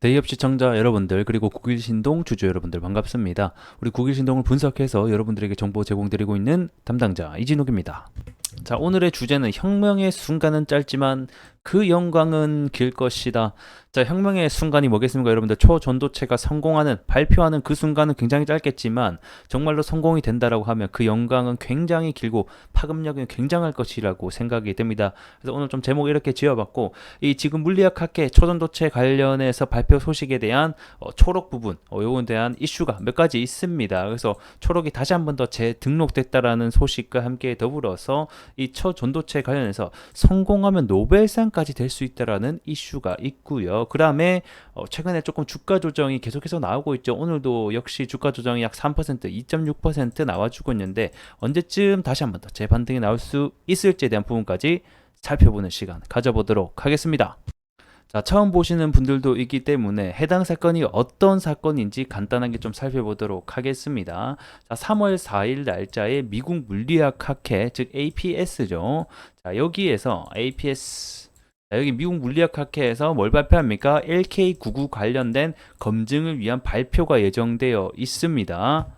대기업 시청자 여러분들 그리고 국일신동 주주 여러분들 반갑습니다. 우리 국일신동을 분석해서 여러분들에게 정보 제공드리고 있는 담당자 이진욱입니다. 자, 오늘의 주제는 혁명의 순간은 짧지만 그 영광은 길 것이다. 자, 혁명의 순간이 뭐겠습니까? 여러분들 초전도체가 성공하는 발표하는 그 순간은 굉장히 짧겠지만 정말로 성공이 된다라고 하면 그 영광은 굉장히 길고 파급력은 굉장할 것이라고 생각이 됩니다. 그래서 오늘 좀 제목 이렇게 지어봤고 이 지금 물리학학회 초전도체 관련해서 발표 소식에 대한 초록 부분 요거에 대한 이슈가 몇 가지 있습니다. 그래서 초록이 다시 한번 더 재등록됐다라는 소식과 함께 더불어서 이 초전도체 관련해서 성공하면 노벨상까지 될 수 있다라는 이슈가 있고요. 그 다음에 최근에 조금 주가 조정이 계속해서 나오고 있죠. 오늘도 역시 주가 조정이 약 3%, 2.6% 나와주고 있는데 언제쯤 다시 한번 더 재반등이 나올 수 있을지에 대한 부분까지 살펴보는 시간 가져보도록 하겠습니다. 자, 처음 보시는 분들도 있기 때문에 해당 사건이 어떤 사건인지 간단하게 좀 살펴보도록 하겠습니다. 자, 3월 4일 날짜에 미국 물리학학회, 즉 APS죠. 자, 여기에서 APS, 자, 여기 미국 물리학학회에서 뭘 발표합니까? LK99 관련된 검증을 위한 발표가 예정되어 있습니다.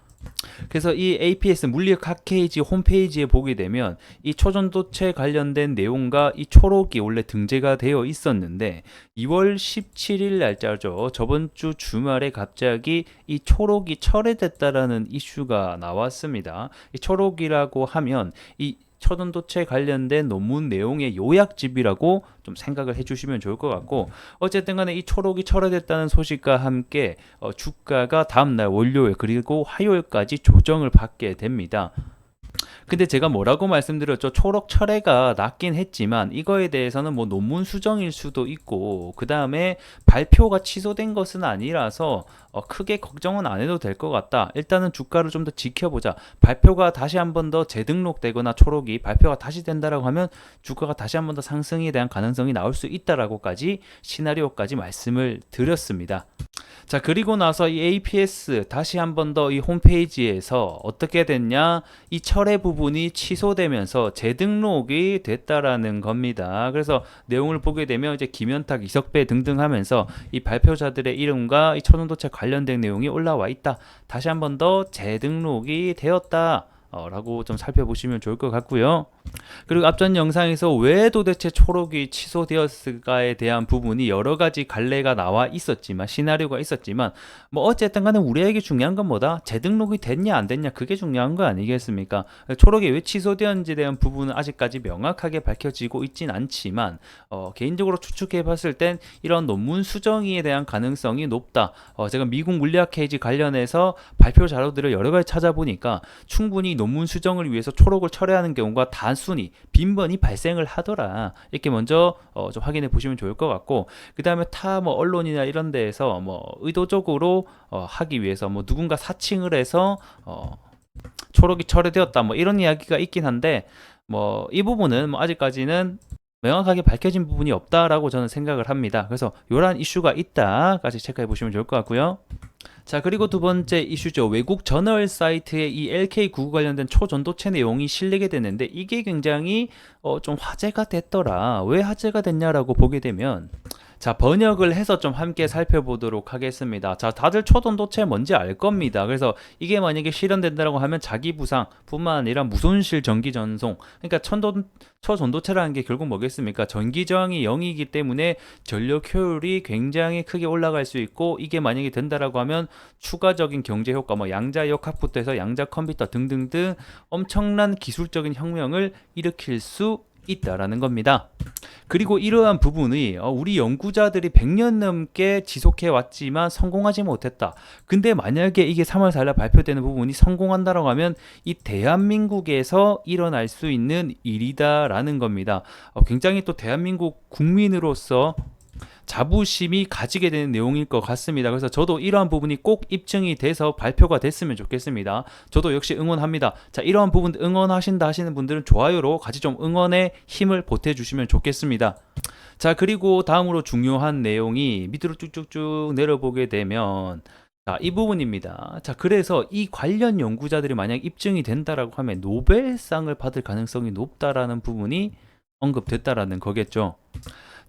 그래서 이 APS 물리학학회지 홈페이지에 보게 되면 이 초전도체 관련된 내용과 이 초록이 원래 등재가 되어 있었는데 2월 17일 날짜죠. 저번 주 주말에 갑자기 이 초록이 철회됐다라는 이슈가 나왔습니다. 이 초록이라고 하면 이 초전도체 관련된 논문 내용의 요약집이라고 좀 생각을 해주시면 좋을 것 같고 어쨌든 간에 이 초록이 철회됐다는 소식과 함께 주가가 다음날 월요일 그리고 화요일까지 조정을 받게 됩니다. 근데 제가 뭐라고 말씀드렸죠? 초록 철회가 났긴 했지만 이거에 대해서는 뭐 논문 수정일 수도 있고 그 다음에 발표가 취소된 것은 아니라서 크게 걱정은 안 해도 될 것 같다. 일단은 주가를 좀 더 지켜보자. 발표가 다시 한 번 더 재등록되거나 초록이 발표가 다시 된다라고 하면 주가가 다시 한 번 더 상승에 대한 가능성이 나올 수 있다라고까지 시나리오까지 말씀을 드렸습니다. 자, 그리고 나서 이 APS 다시 한 번 더 이 홈페이지에서 어떻게 됐냐? 이 철회 부분이 취소되면서 재등록이 됐다라는 겁니다. 그래서 내용을 보게 되면 이제 김현탁, 이석배 등등 하면서 이 발표자들의 이름과 이 초전도체 관련된 내용이 올라와 있다. 다시 한 번 더 재등록이 되었다. 라고 좀 살펴보시면 좋을 것 같고요. 그리고 앞전 영상에서 왜 도대체 초록이 취소되었을까에 대한 부분이 여러 가지 갈래가 나와 있었지만 시나리오가 있었지만 뭐 어쨌든 간에 우리에게 중요한 건 뭐다? 재등록이 됐냐 안 됐냐 그게 중요한 거 아니겠습니까? 초록이 왜 취소되었는지에 대한 부분은 아직까지 명확하게 밝혀지고 있진 않지만 개인적으로 추측해 봤을 땐 이런 논문 수정에 대한 가능성이 높다. 제가 미국 물리학 케이지 관련해서 발표 자료들을 여러 가지 찾아보니까 충분히 논문 수정을 위해서 초록을 철회하는 경우가 단순히 빈번히 발생을 하더라. 이렇게 먼저 좀 확인해 보시면 좋을 것 같고 그 다음에 타 뭐 언론이나 이런 데에서 뭐 의도적으로 하기 위해서 뭐 누군가 사칭을 해서 초록이 철회되었다 뭐 이런 이야기가 있긴 한데 뭐 이 부분은 뭐 아직까지는 명확하게 밝혀진 부분이 없다라고 저는 생각을 합니다. 그래서 이러한 이슈가 있다까지 체크해 보시면 좋을 것 같고요. 자, 그리고 두 번째 이슈죠. 외국 저널 사이트에 이 LK99 관련된 초전도체 내용이 실리게 됐는데 이게 굉장히 좀 화제가 됐더라. 왜 화제가 됐냐라고 보게 되면 자, 번역을 해서 좀 함께 살펴보도록 하겠습니다. 자, 다들 초전도체 뭔지 알 겁니다. 그래서 이게 만약에 실현된다고 하면 자기 부상 뿐만 아니라 무손실 전기 전송. 그러니까 초전도체라는 게 결국 뭐겠습니까? 전기 저항이 0이기 때문에 전력 효율이 굉장히 크게 올라갈 수 있고 이게 만약에 된다라고 하면 추가적인 경제 효과, 뭐 양자 역학부터 해서 양자 컴퓨터 등등등 엄청난 기술적인 혁명을 일으킬 수 있다라는 겁니다. 그리고 이러한 부분이 우리 연구자들이 100년 넘게 지속해 왔지만 성공하지 못했다. 근데 만약에 이게 3월 4일 발표되는 부분이 성공한다라고 하면 이 대한민국에서 일어날 수 있는 일이다라는 겁니다. 굉장히 또 대한민국 국민으로서 자부심이 가지게 되는 내용일 것 같습니다. 그래서 저도 이러한 부분이 꼭 입증이 돼서 발표가 됐으면 좋겠습니다. 저도 역시 응원합니다. 자, 이러한 부분 응원하신다 하시는 분들은 좋아요로 같이 좀 응원의 힘을 보태주시면 좋겠습니다. 자, 그리고 다음으로 중요한 내용이 밑으로 쭉쭉쭉 내려보게 되면 자, 이 부분입니다. 자, 그래서 이 관련 연구자들이 만약 입증이 된다라고 하면 노벨상을 받을 가능성이 높다라는 부분이 언급됐다라는 거겠죠.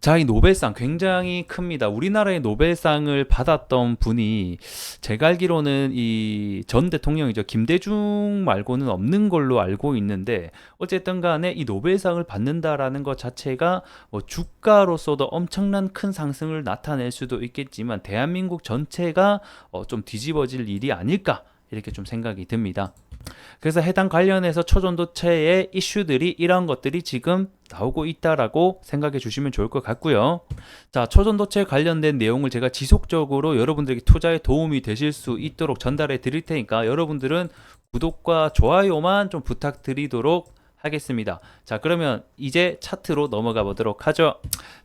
자, 이 노벨상 굉장히 큽니다. 우리나라의 노벨상을 받았던 분이 제가 알기로는 이 전 대통령이죠. 김대중 말고는 없는 걸로 알고 있는데 어쨌든 간에 이 노벨상을 받는다라는 것 자체가 뭐 주가로서도 엄청난 큰 상승을 나타낼 수도 있겠지만 대한민국 전체가 좀 뒤집어질 일이 아닐까 이렇게 좀 생각이 듭니다. 그래서 해당 관련해서 초전도체의 이슈들이 이런 것들이 지금 나오고 있다라고 생각해 주시면 좋을 것 같고요. 자, 초전도체 관련된 내용을 제가 지속적으로 여러분들에게 투자에 도움이 되실 수 있도록 전달해 드릴 테니까 여러분들은 구독과 좋아요만 좀 부탁드리도록 하겠습니다. 자, 그러면 이제 차트로 넘어가 보도록 하죠.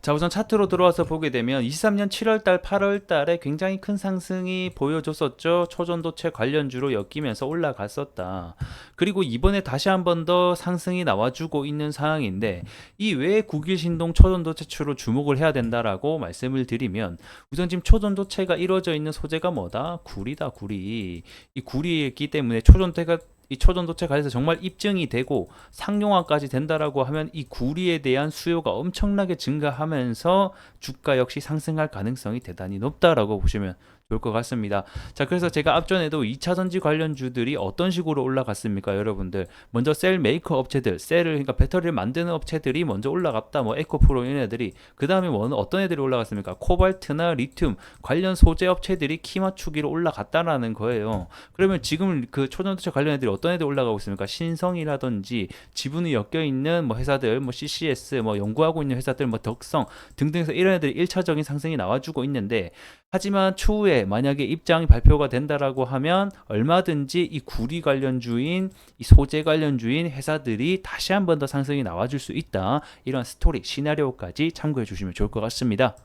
자, 우선 차트로 들어와서 보게 되면 23년 7월달, 8월달에 굉장히 큰 상승이 보여줬었죠. 초전도체 관련주로 엮이면서 올라갔었다. 그리고 이번에 다시 한 번 더 상승이 나와주고 있는 상황인데 이 왜 국일신동 초전도체추로 주목을 해야 된다라고 말씀을 드리면 우선 지금 초전도체가 이루어져 있는 소재가 뭐다? 구리다, 구리. 이 구리이기 때문에 이 초전도체 관해서 정말 입증이 되고 상용화까지 된다라고 하면 이 구리에 대한 수요가 엄청나게 증가하면서 주가 역시 상승할 가능성이 대단히 높다라고 보시면 좋을 것 같습니다. 자, 그래서 제가 앞전에도 2차 전지 관련주들이 어떤 식으로 올라갔습니까, 여러분들? 먼저 셀 메이커 업체들, 그러니까 배터리를 만드는 업체들이 먼저 올라갔다. 뭐 에코프로 이런 애들이. 그 다음에 어떤 애들이 올라갔습니까? 코발트나 리튬 관련 소재 업체들이 키 맞추기로 올라갔다라는 거예요. 그러면 지금 그 초전도체 관련 애들이 어떤 애들 올라가고 있습니까? 신성이라든지 지분이 엮여 있는 뭐 회사들, 뭐 CCS, 뭐 연구하고 있는 회사들, 뭐 덕성 등등해서 이런 애들이 1차적인 상승이 나와주고 있는데 하지만 추후에 만약에 입장이 발표가 된다라고 하면 얼마든지 이 구리 관련주인, 이 소재 관련주인 회사들이 다시 한 번 더 상승이 나와줄 수 있다. 이런 스토리, 시나리오까지 참고해 주시면 좋을 것 같습니다.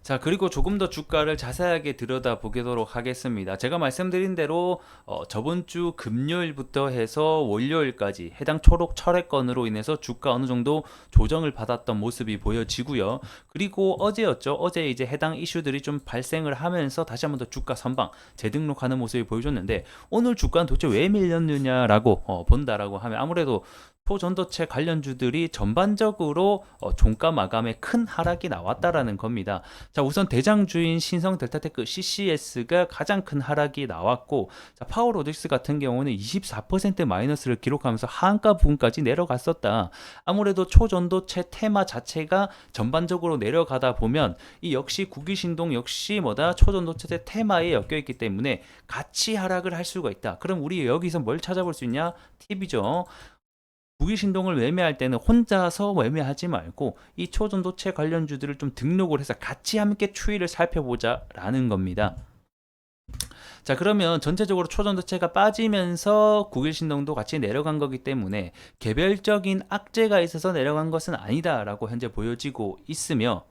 자, 그리고 조금 더 주가를 자세하게 들여다보도록 하겠습니다. 제가 말씀드린 대로 저번 주 금요일부터 해서 월요일까지 해당 초록 철회권으로 인해서 주가 어느 정도 조정을 받았던 모습이 보여지고요. 그리고 어제였죠. 어제 이제 해당 이슈들이 좀 발생을 하면서 다시 한번 더 주가 선방 재등록하는 모습이 보여줬는데 오늘 주가는 도대체 왜 밀렸느냐라고 본다라고 하면 아무래도 초전도체 관련주들이 전반적으로 종가 마감에 큰 하락이 나왔다라는 겁니다. 자, 우선 대장주인 신성 델타테크 CCS가 가장 큰 하락이 나왔고, 자, 파워로직스 같은 경우는 24% 마이너스를 기록하면서 하한가 부분까지 내려갔었다. 아무래도 초전도체 테마 자체가 전반적으로 내려가다 보면 이 역시 국유신동 역시 초전도체 테마에 엮여 있기 때문에 같이 하락을 할 수가 있다. 그럼 우리 여기서 뭘 찾아볼 수 있냐? 팁이죠. 국유신동을 매매할 때는 혼자서 매매하지 말고 이 초전도체 관련주들을 좀 등록을 해서 같이 함께 추이를 살펴보자 라는 겁니다. 자, 그러면 전체적으로 초전도체가 빠지면서 국일신동도 같이 내려간 거기 때문에 개별적인 악재가 있어서 내려간 것은 아니다 라고 현재 보여지고 있으며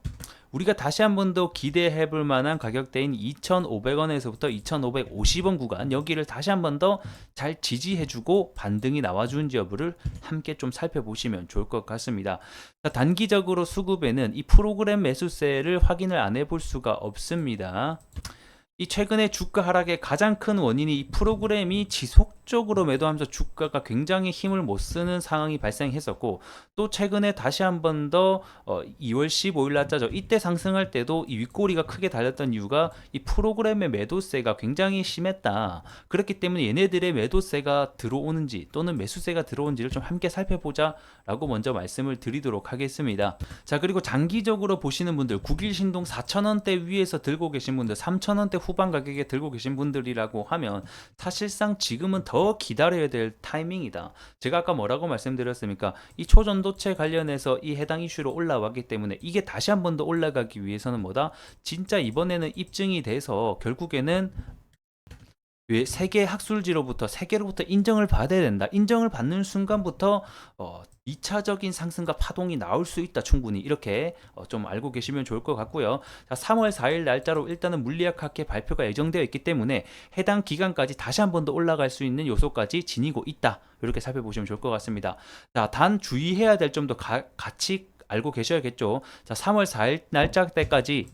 우리가 다시 한 번 더 기대해 볼 만한 가격대인 2,500원에서부터 2,550원 구간 여기를 다시 한 번 더 잘 지지해주고 반등이 나와주는지 여부를 함께 좀 살펴보시면 좋을 것 같습니다. 자, 단기적으로 수급에는 이 프로그램 매수세를 확인을 안 해볼 수가 없습니다. 이 최근에 주가 하락의 가장 큰 원인이 이 프로그램이 지속적으로 매도하면서 주가가 굉장히 힘을 못 쓰는 상황이 발생했었고 또 최근에 다시 한 번 더 2월 15일 날짜죠. 이때 상승할 때도 이 윗꼬리가 크게 달렸던 이유가 이 프로그램의 매도세가 굉장히 심했다. 그렇기 때문에 얘네들의 매도세가 들어오는지 또는 매수세가 들어오는지를 좀 함께 살펴보자 라고 먼저 말씀을 드리도록 하겠습니다. 자, 그리고 장기적으로 보시는 분들 국일신동 4,000원대 위에서 들고 계신 분들 3,000원대 후반 가격에 들고 계신 분들이라고 하면 사실상 지금은 더 기다려야 될 타이밍이다. 제가 아까 뭐라고 말씀드렸습니까? 이 초전도체 관련해서 이 해당 이슈로 올라왔기 때문에 이게 다시 한 번 더 올라가기 위해서는 진짜 이번에는 입증이 돼서 결국에는 세계 세계로부터 인정을 받아야 된다. 인정을 받는 순간부터 2차적인 상승과 파동이 나올 수 있다. 충분히 이렇게 좀 알고 계시면 좋을 것 같고요. 자, 3월 4일 날짜로 일단은 물리학학회 발표가 예정되어 있기 때문에 해당 기간까지 다시 한 번 더 올라갈 수 있는 요소까지 지니고 있다. 이렇게 살펴보시면 좋을 것 같습니다. 자, 단 주의해야 될 점도 같이 알고 계셔야겠죠. 자, 3월 4일 날짜 때까지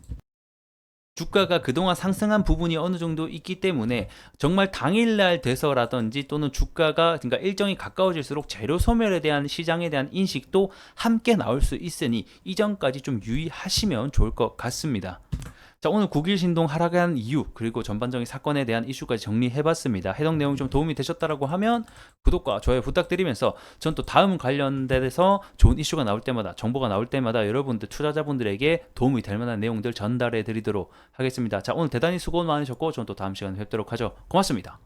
주가가 그동안 상승한 부분이 어느 정도 있기 때문에 정말 당일날 돼서라든지 또는 주가가 그러니까 일정이 가까워질수록 재료 소멸에 대한 시장에 대한 인식도 함께 나올 수 있으니 이전까지 좀 유의하시면 좋을 것 같습니다. 자, 오늘 9일 신동 하락한 이유 그리고 전반적인 사건에 대한 이슈까지 정리해봤습니다. 해당 내용 좀 도움이 되셨다라고 하면 구독과 좋아요 부탁드리면서 전 또 다음 관련돼서 좋은 이슈가 나올 때마다 정보가 나올 때마다 여러분들 투자자분들에게 도움이 될 만한 내용들 전달해 드리도록 하겠습니다. 자, 오늘 대단히 수고 많으셨고 전 또 다음 시간에 뵙도록 하죠. 고맙습니다.